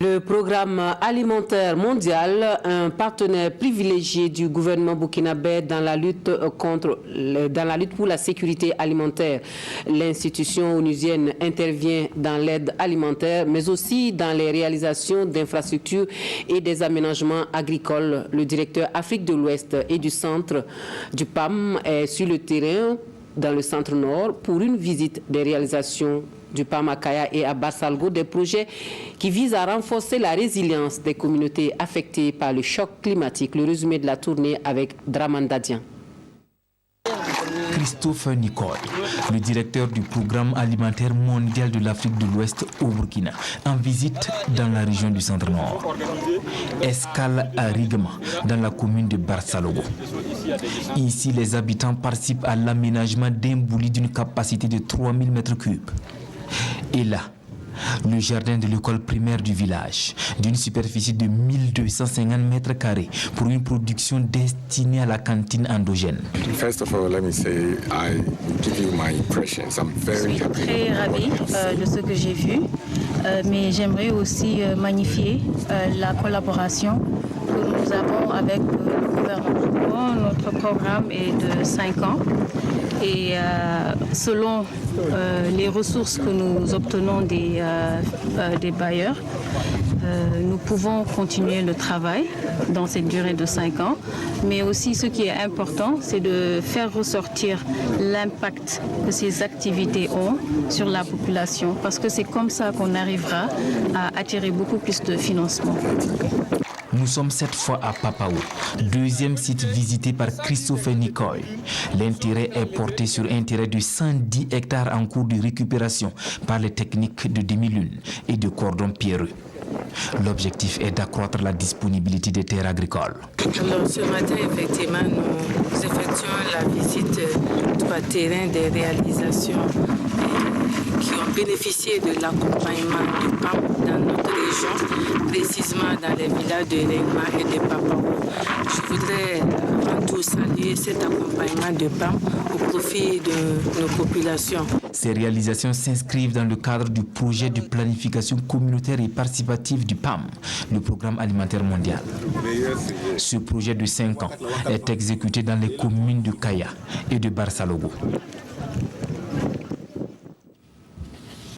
Le programme alimentaire mondial, un partenaire privilégié du gouvernement burkinabé dans la lutte pour la sécurité alimentaire. L'institution onusienne intervient dans l'aide alimentaire, mais aussi dans les réalisations d'infrastructures et des aménagements agricoles. Le directeur Afrique de l'Ouest et du centre du PAM est sur le terrain dans le centre nord pour une visite des réalisations du PAM à Kaya et à Barsalgo, des projets qui visent à renforcer la résilience des communautés affectées par le choc climatique. Le résumé de la tournée avec Draman Dadian. Christophe Nicole, le directeur du programme alimentaire mondial de l'Afrique de l'Ouest au Burkina, en visite dans la région du Centre-Nord. Escale à Rigma, dans la commune de Barsalgo. Ici, les habitants participent à l'aménagement d'un bouli d'une capacité de 3000 m3. Et là, le jardin de l'école primaire du village, d'une superficie de 1250 m2 pour une production destinée à la cantine endogène. First of all, let me say I give you my impressions. I'm very happy. Je suis très ravie de ce que j'ai vu, mais j'aimerais aussi magnifier la collaboration que nous avons avec le gouvernement. Notre programme est de 5 ans et selon les ressources que nous obtenons des bailleurs, nous pouvons continuer le travail dans cette durée de 5 ans. Mais aussi, ce qui est important, c'est de faire ressortir l'impact que ces activités ont sur la population, parce que c'est comme ça qu'on arrivera à attirer beaucoup plus de financement. Nous sommes cette fois à Papao, deuxième site visité par Christophe Nicole. L'intérêt est porté sur un terrain de 110 hectares en cours de récupération par les techniques de demi-lune et de cordon pierreux. L'objectif est d'accroître la disponibilité des terres agricoles. Alors, ce matin, effectivement, nous effectuons la visite du terrain des réalisations qui ont bénéficié de l'accompagnement du PAM dans notre région, précisément dans les villages de Regma et de Papao. Je voudrais avant tout saluer cet accompagnement de PAM au profit de nos populations. Ces réalisations s'inscrivent dans le cadre du projet de planification communautaire et participative du PAM, le programme alimentaire mondial. Ce projet de 5 ans est exécuté dans les communes de Kaya et de Barsalgo.